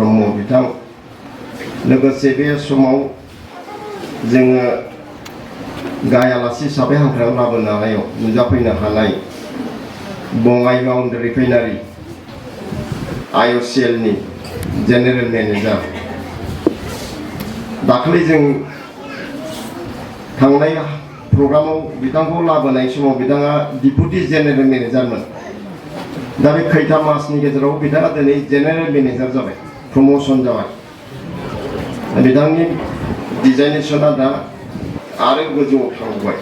ब्रह्म बिथां लोगोसे बे समाव जोङो गाहाय आलासि हिसाबै हांख्रायाव लाबोनायाव नुजाफैनो हानाय बङाइगाव रिफाइनारि IOCL नि जेनेरेल मेनेजार दाखालि जों थांनाय प्रग्रामाव बिथांखौ लाबोनाय समाव बिथाङा डिपुटि जेनेरेल मेनेजारमोन दा बे खैथा मासनि गेजेराव बिथाङा दिनै जेनेरेल मेनेजार जाबाय प्रमोशन जाबाय बिथांनि डिजाइनेशना दा आरो गोजौआव थांबाय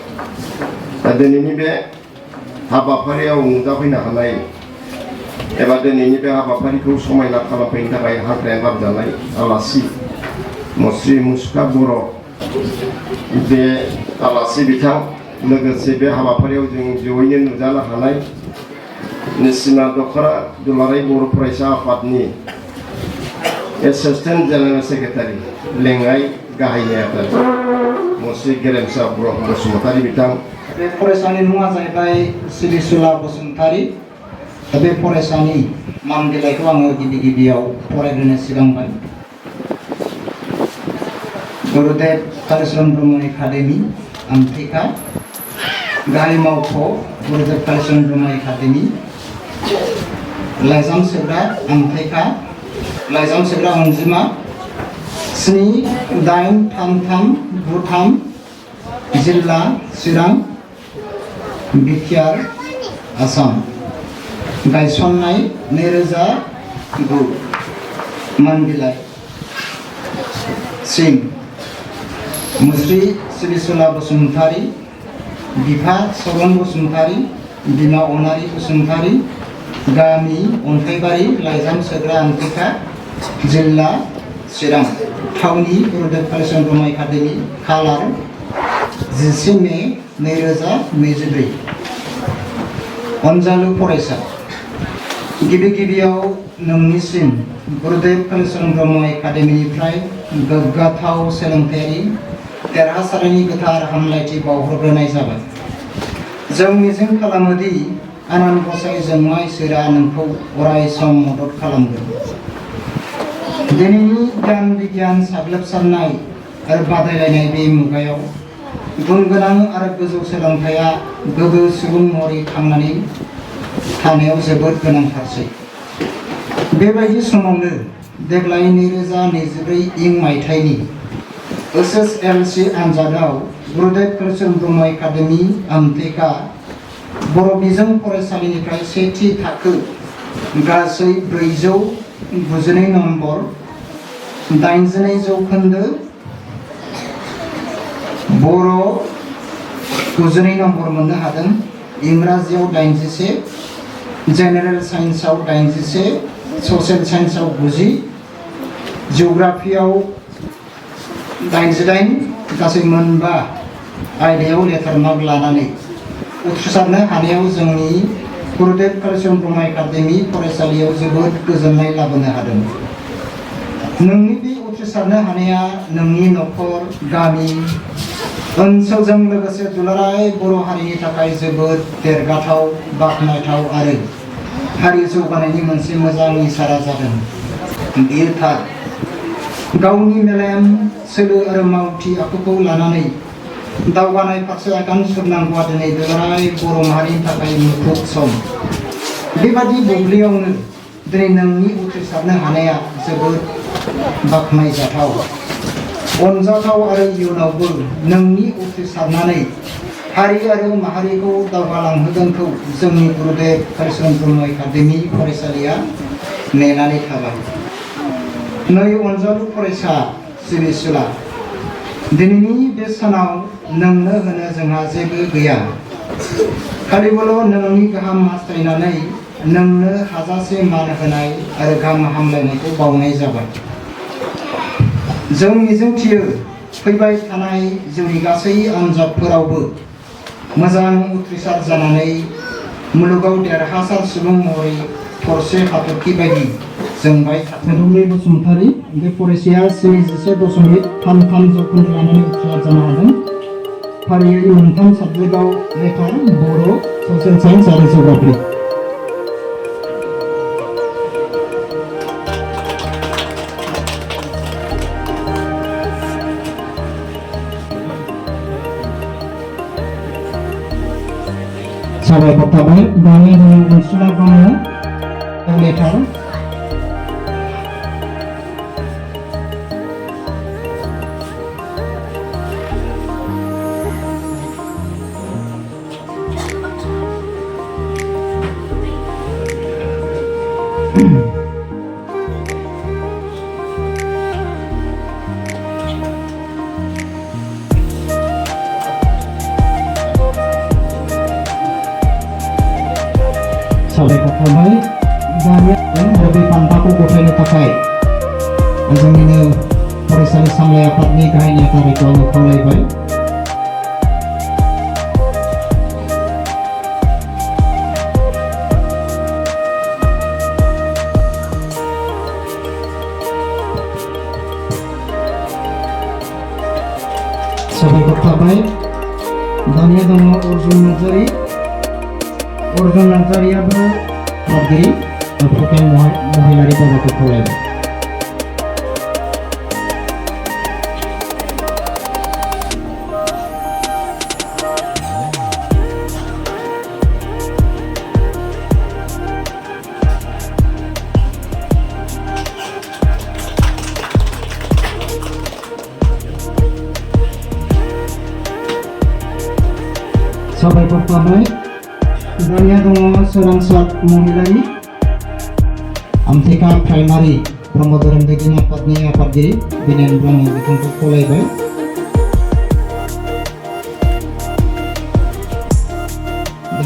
दा दिनैनि बे हाबाफारियाव नुजाफैनो हानाय एबा दिनैनि बे हाबाफारिखौ समायना खालामफैनो थाखाय हांख्रायना लाबोजानाय आलासि मुस्रि मुसुखा बर' बे आलासि बिथां लोगोसे बे हाबाफारियाव जों जयैनो नुजानो हानाय निसिमा दख'रा दुलाराय बर' फरायसा आफादनि एसिस्टेन्ट जेनेरेल सेक्रेटारि लेङाइ गाहाय नेहाथारि मुस्रि गेरेमसा बसुमतारी बिथां बे फरायसानि मुङा जाहैबाय सिरिसुला बसुमतारी बे फरायसानि मान बिलाइखौ आङो गिबियाव फरायग्रोनो सिगांबाय गुरुदेव कालीचरण ब्रह्म एकाडेमी आमथेखा गाहाय मावख' गुरुदेव कालीचरण ब्रह्म एकाडेमी लाइजाम सोग्रा आमथेखा लाइजाम सोग्रा अनजिमा 783393 जिल्ला चिरां बिटिआर आसाम गायसननाय 2009 मान बिलाइ सिं मुस्रि सिरिसुला बसुमतारी बिफा सरन बसुमतारी बिमा अनारि बसुमतारी गामि अन्थाइबारि लाइजाम सोग्रा आमथेखा जिल्ला चिरां थावनि गुरुदेव कालीचरण ब्रह्म एकाडेमी कालार 10 मे 2024 अनजालु फरायसा गिबियाव नोंनिसिम गुरुदेव कालीचरण ब्रह्म एकाडेमीनिफ्राय गोग्गाथाव सोलोंथायारि देरहासारनायनि गोथार हामलायथि बावहरग्रोनाय जाबाय। जों मिजिं खालामोदि आनान गसाइ जोंमा इसोरा नोंखौ अराय सम मदद खालामगोन। दिनैनि गियान बिगियान साग्लोबसारनाय आरो बादायलायनाय बे मुगायाव गुन गोनां आरो गोजौ सोलोंथाइया गोगो सुबुं महरै थांनानै थानायाव जोबोद गोनांथारसै। बेबायदि समावनो देग्लाय 2024 मायथाइनि SSLC आनजादाव गुरुदेव कालीचरण ब्रह्म एकाडेमी आमथेखा बर' बिजों फरायसालिनिफ्राय सेथि थाखो गासै 492 नम्बर 82 जौखोन्दो बर' 92 नम्बर मोननो हादों। इंराजियाव 81 जेनेरेल साइन्सआव 81 ससियेल साइन्सआव 90 जिअग्राफियाव 88 गासै मोनबा आयदायाव लेटार मार्क लानानै उथ्रिसारनो हानायाव जोंनि गुरुदेव कालीचरण ब्रह्म एकाडेमी फरायसालियाव जोबोद गोजोननाय लाबोनो हादों। नोंनि बे उथ्रिसारनो हानाया नोंनि न'खर गामि ओनसोलजों लोगोसे दुलाराय बर' हारिनि थाखाय जोबोद देरगाथाव बाख्नायथाव आरो हारि जौगानायनि मोनसे मोजां इसारा जादों। बेयो थार गावनि मेलेम सोलो आरो मावथि आखुखौ लानानै दावगानाय फारसे आगान सुरनांगौआ दिनै दुलाराय बर' माहारिनि थाखाय मुखुब सम। बेबादि बुब्लियावनो दिनै नोंनि उथ्रिसारनो हानाया जोबोद बाख्नायजाथाव अनजाथाव आरो इयुनावबो नोंनि उथ्रिसारनानै हारि आरो माहारिखौ दावगालांहोगोनखौ जोंनि गुरुदेव कालीचरण ब्रह्म एकाडेमी फरायसालिया नेनानै थाबाय। नै अनजालु फरायसा सिरिसुला दिनैनि बे सानाव नोंनो होनो जोंहा जेबो गैया खालिबोल' नोंनि गाहाम हास्थायनानै नोंनो हाजासे मान होनाय आरो गाहाम हामलायनायखौ बावनाय जाबाय। जों मिजिंथियो फैबाय थानाय जिउनि गासै आनजादफोरावबो मोजां उथ्रिसार जानानै मुलुगाव देरहासार सुबुं महरै थरसे हाथरखि बायदि जोंबाय थाथों। बसुमतारी बे फरायसाया 71.33 जौखोन्दो लानानै उथ्रिसार जानो हादों। फारियै मोनथाम साबजेक्टआव लेटार बर' ससियेल साइन्स आरो जिअग्राफि। साबायखर थाबाय दानि जों अनसुला ब्रह्म लेटार साबायखर थाबाय दानिया जों बे बान्थाखौ गथायनो थाखाय जोंनिनो फरायसालि सामलाय आफादनि गाहाय नेहाथारिखौ आङो खावलायबाय। साबायखर थाबाय दानिया दङ अर्जुन नार्जारि अर्जुन नार्जारियाबो आफादगिरि फुकेन महिलारि बाबाखौ खावलायबाय। साबायखर थाबाय दानिया दङ सोरांसार महिलारि आमथेखा प्राइमारि ब्रह्म धोरोम दैदेन आफादनि आफादगिरि बिनेन ब्रह्म बिथांखौ खावलायबाय।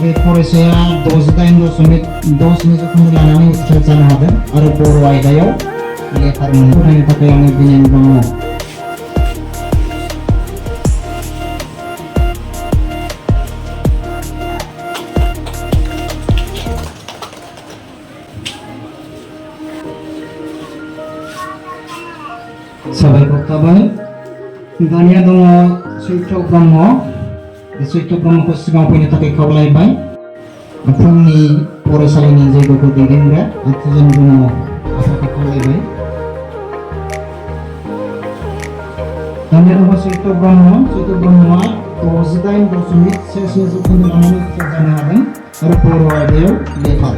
बे फरायसाया 68.10 जौखोन्दो लानानै उथ्रिसार जानो हादों आरो बर' आयदायाव लेटार मोनहोनायनि थाखाय आङो बिनेन ब्रह्म साबायखर थाबाय दानिया दङ सैत्र ब्रह्म बे सैत्र ब्रह्मखौ सिगाङाव फैनो थाखाय खावलायबाय। फुंनि फरायसालिनि जयग'खौ दैदेनग्रा आथिजन ब्रह्म आफाखौ खावलायबाय। दानिया दङ सैत्र ब्रह्मआ 68.13 जौखोन्दो लानानै उथ्रिसार जानो हादों आरो बर' आयदायाव लेटार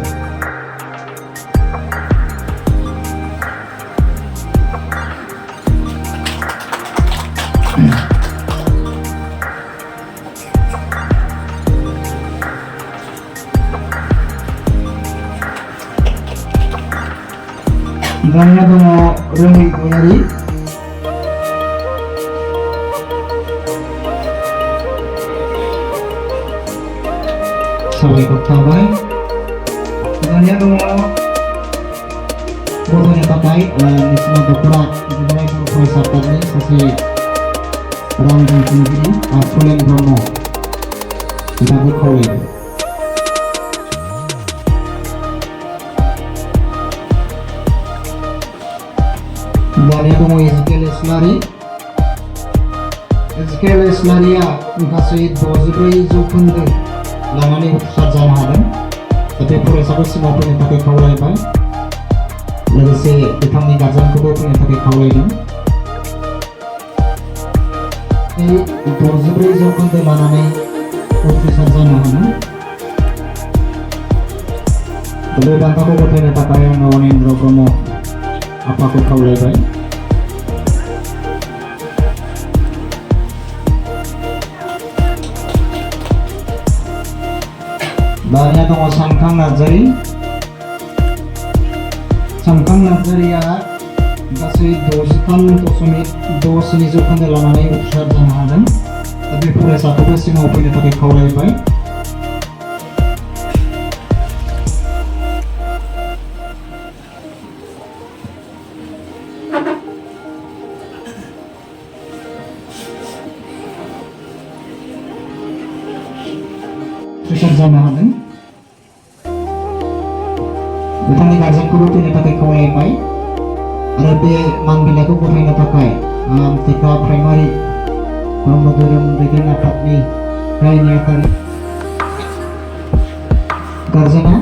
दानिया दङ रोमै गयारि साबायखर थाबाय दानिया दङ गथ'नि थाखाय नेशनेल दख'रा दुलाराय बर' फरायसा आफादनि सासे रां दोनथुमगिरि फुलेन ब्रह्म बिथांखौ खावलायबाय। दानिया दङ एजिकेल इस्लारिया गासै 64 जौखोन्दो लानानै उथ्रिसार जानो हादों बे फरायसाखौ सिगाङाव फैनो थाखाय खावलायबाय लोगोसे बिथांनि गार्जेनखौबो फैनो थाखाय खावलायदों। 64 जौखोन्दो लानानै उथ्रिसार जानो हादों बे बान्थाखौ गथायनो थाखाय आङो अनिन्द्र ब्रह्म आफाखौ खावलायबाय। दानिया दङ सानखां नार्जारिया गासै 63.67 जौखोन्दो लानानै उथ्रिसार जानो हादों बे फरायसाखौबो सिगाङाव फैनो थाखाय खावलायबाय। उथ्रिसार जानो हादों बिथांनि गार्जेनखौबो फैनो थाखाय खावलायबाय आरो बे मान बिलाइखौ गथायनो थाखाय आमथेखा प्राइमारि ब्रह्म धोरोम दैदेन आफादनि गाहाय नेहाथारि गार्जेना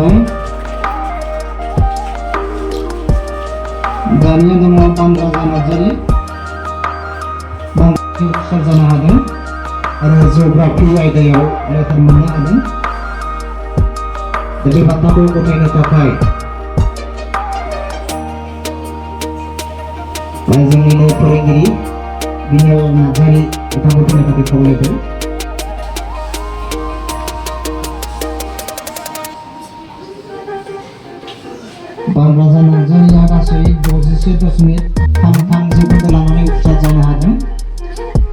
थाबाय दानिया दङ बानराजा नार्जारि बांसिन अफिसार जानो हादों आरो जिअ'ग्राफि आयदायाव लेटार मोननो हादों बे बाथ्राखौ गथायनो थाखाय जोंनिनो फोरोंगिरि बिनियाव नार्जारि बिथांखौ फैनो थाखाय खावलायबाय बानराजा नार्जारिया गासै 67.33 जौखोन्दो लानानै उथ्रिसार जानो हादों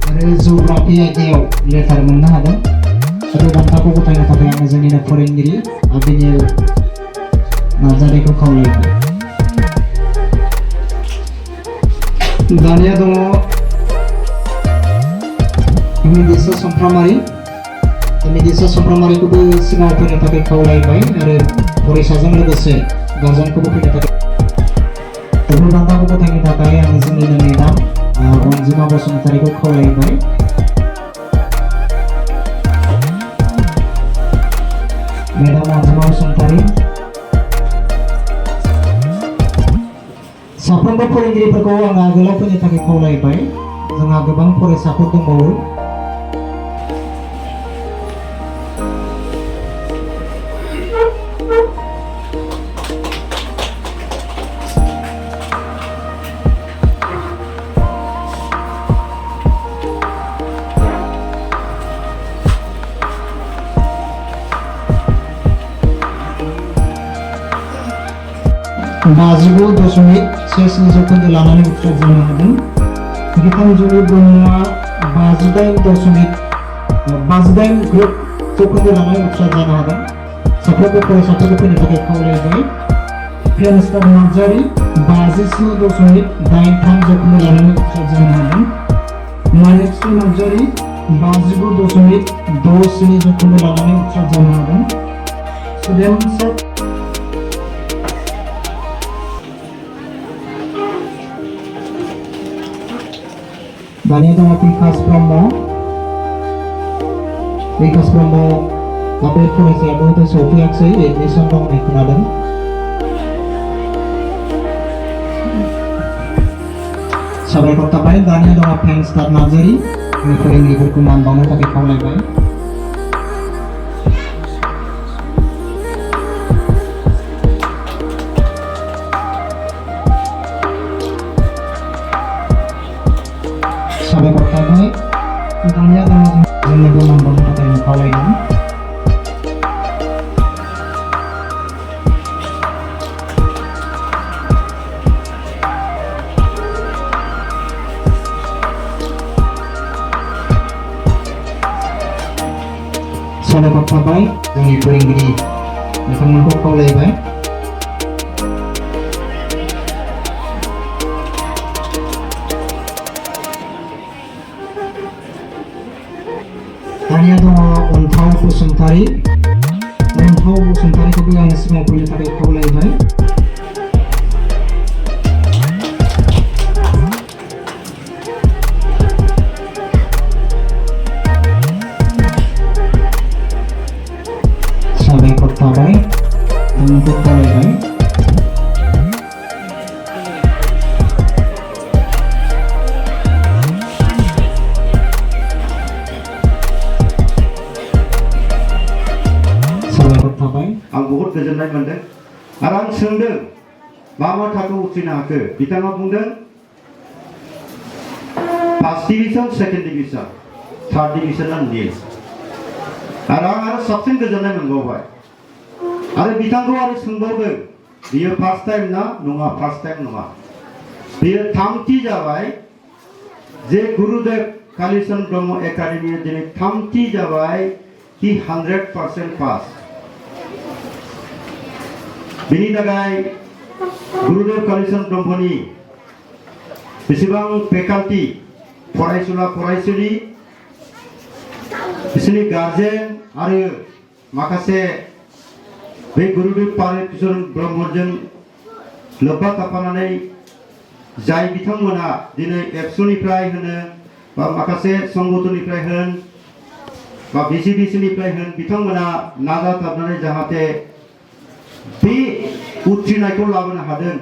आरो जिअ'ग्राफि आयदायाव लेटार मोननो हादों आरो बान्थाखौ गथायनो थाखाय आङो जोंनिनो फोरोंगिरि आबिनिल नार्जारिखौ खावलायबाय दानिया दङ हिमेदिसा समफ्रामारि समफ्रामारिखौबो सिगाङाव फैनो थाखाय खावलायबाय आरो फरायसाजों लोगोसे गार्जेनखौबो फैनो थाखाय बान्थाखौ गथायनो थाखाय आङो जोंनिनो मेडाम अनजिमा बसुमतारिखौ खावलायबाय मेडाम अनजिमा बसुमतारि साफ्रोमबो फोरोंगिरिफोरखौ आङो आगोलाव फैनो थाखाय खावलायबाय जोंहा गोबां फरायसाफोर दंबावो बाजिगु दशमिक 17 जौखोन्दो लानानै उथ्रिसार जानो हादों गीतांजलि ब्रह्मआ 58 जौखोन्दो लानानै उथ्रिसार जानो हादों साफ्रोमबो फरायसाफोरखौ फैनो थाखाय खावलायबाय फेनस्टार नार्जारि 57.83 जौखोन्दो लानानै उथ्रिसार जानो हादों मानिकश्री नार्जारि 59.67 जौखोन्दो लानानै उथ्रिसार जानो हादों सुदेमसा दानिया दङ बिकास ब्रह्म बे फरायसायाबो सौफैयाखै एडमिसन दं होननाय खोनादों साबायखर थाबाय दानिया दङ फेनस्टार नार्जारि फोरोंगिरिफोरखौ मान बावनो थाखाय खावलायबाय साबायखर थाबाय दानिया दङ जोंनोबो मान बावनो थाखाय खावलायदों साबायखर थाबाय जोंनि फोरोंगिरि बिथांमोनखौ खावलायबाय दानिया दङ अन्थाव बसुमतारिखौबो आङो सिगाङाव फैनो थाखाय खावलायबाय साबायखर थाबाय नोंखौ खावलायबाय आं बहुत गोजोननाय मोनदों आरो आं सोंदों मा थाखोआव उथ्रिनो हाखो बिथाङा बुंदों first division second division third division nil आरो आं साबसिन गोजोननाय मोनबावबाय आरो बिथांखौ आरो सोंबावदों बियो फार्स्ट टाइम ना नङा फार्स्ट टाइम नङा बियो थामथि जाबाय जे गुरुदेव कालीचरण ब्रह्म एकाडेमी दिनै थामथि जाबाय कि 100% पास बिनि थाखाय गुरुदेव कालीचरण ब्रह्मनि बेसेबां फेकाल्टी फरायसुला फरायसुलि बिसोरनि गार्जेन आरो माखासे बे गुरुदेव कालीचरण ब्रह्मजों लोब्बा थाफानानै जाय बिथांमोना दिनै एबसुनिफ्राय होनो बा माखासे संगठननिफ्राय होन बा बिसिडिसिनिफ्राय होन बिथांमोना नाजाथाबनानै जाहाथे बे उथ्रिनायखौ लाबोनो हादों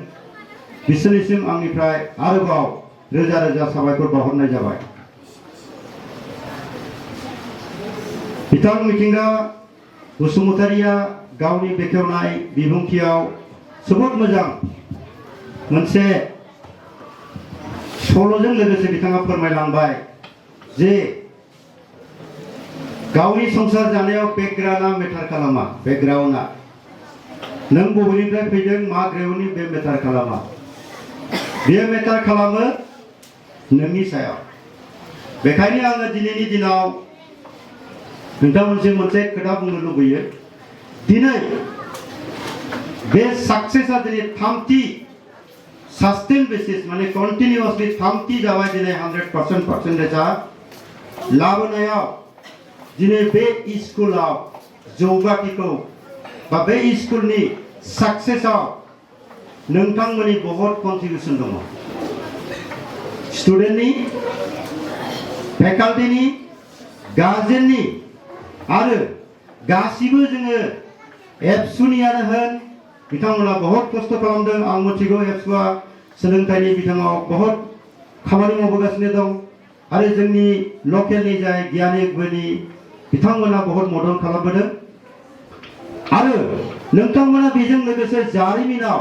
बिसोरनिसिम आंनिफ्राय आरोबाव रोजा रोजा साबायखर बावहरनाय जाबाय। बिथां मिथिंगा बसुमतारिया गावनि बेखेवनाय बिबुंथियाव जोबोद मोजां मोनसे सल'जों लोगोसे बिथाङा फोरमायलांबाय जे गावनि संसार जानायाव बेकग्राउन्डआ मेटार खालामा। बेकग्राउन्डआ नों बबेनिफ्राय फैदों मा ग्रेउनि बे मेटार खालामा। बेयो मेटार खालामो नोंनि सायाव। बेखायनो आङो दिनैनि दिनाव नोंथांमोनसिम मोनसे खोथा बुंनो लुबैयो। दिनै बे साक्सेसआ दिनै 30 सास्टेन बेसिस माने कन्टिनिउअसलि 30 जाबाय दिनै 100% पार्सेन्टेजआ लाबोनायाव दिनै बे स्कुलाव जौगाथिखौ बा बे स्कुलनि साक्सेसआव नोंथांमोननि बहुत कन्ट्रिबिउसन दङ। स्टुडेन्टनि, फेकाल्टिनि, गार्जेननि आरो गासिबो जोङो एबसुनियानो होन बिथांमोना बहुत खस्थ' खालामदों। आं मिथिगौ एबसुआ सोलोंथाइनि बिथाङाव बहुत खामानि मावबोगासिनो दं आरो जोंनि लकेलनि जाय गियानि गुनि बिथांमोना बहुत मदद खालामबोदों आरो नोंथांमोना बेजों लोगोसे जारिमिनाव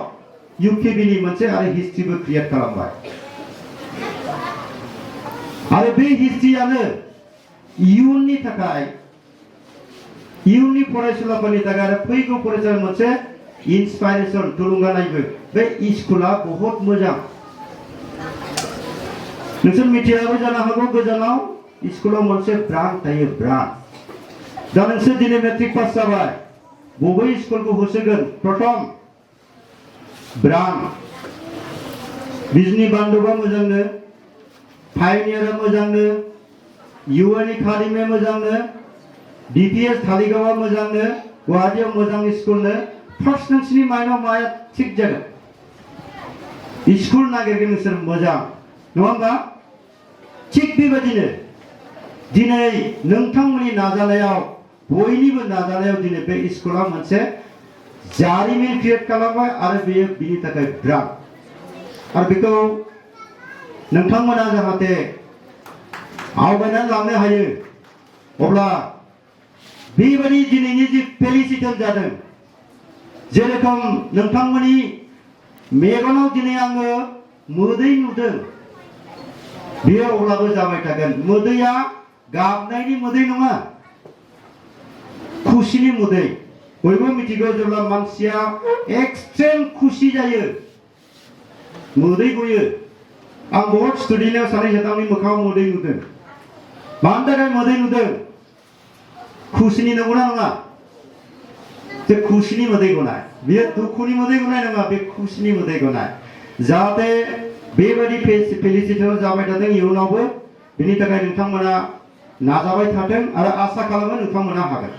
इउकेबिनि मोनसे आरो हिस्ट्रिबो क्रिएट खालामबाय आरो बे हिस्ट्रियानो इयुननि थाखाय इयुननि फरायसुलाफोरनि थाखाय आरो फैगौ फरायसालियाव मोनसे इन्सपाइरेसन थुलुंगानायबो। बे स्कुला बहुत मोजां। नोंसोर मिथियाबो जानो हागौ गोजानाव स्कुलाव मोनसे ब्रान्च थायो, ब्रान्च। दा नोंसोर दिनै मेट्रिक पास जाबाय बबे स्कुलखौ होसोगोन? प्रथम ब्रान्च। बिजनि बान्दोबा मोजांनो, पायनियारा मोजांनो, इउएन एकाडेमिया मोजांनो, डिपिएस धालिगावआ मोजांनो, गुवाहाटीयाव मोजां स्कुलनो। फार्स्ट नोंसोरनि माइन्डआव माया थिग जागोन? स्कुल नागिरगोन नोंसोर मोजां, नङा होमबा? थिग बेबायदिनो दिनै नोंथांमोननि नाजानायाव बयनिबो नाजानायाव दिनै बे स्कुला मोनसे जारिमिन क्रिएट खालामबाय आरो बेयो बिनि थाखाय ब्रान्ड। आरो बेखौ नोंथांमोना जाहाथे आवगायनानै लांनो हायो अब्ला बेबायदि दिनैनि जि फेलिसिटेसन जादों जेरखम नोंथांमोननि मेगनाव दिनै आङो मोदै नुदों बेयो अब्लाबो जाबाय थागोन। मोदैया गाबनायनि मोदै नङा, खुसिनि मोदै। बयबो मिथिगौ जेब्ला मानसिया एक्सट्रिम खुसि जायो मोदै गयो। आं बहुत स्टुडेन्टआव सानै साथामनि मोखाङाव मोदै नुदों। मानि थाखाय मोदै नुदों? खुसिनि नंगौना नङा? जे खुसिनि मोदै गनाय, बेयो दुखुनि मोदै गनाय नङा, बे खुसिनि मोदै गनाय। जाहाथे बेबायदि फेलिसिटेसन जाबाय थाथों इयुनावबो। बेनि थाखाय नोंथांमोना नाजाबाय थाथों आरो आसा खालामो नोंथांमोना हागोन।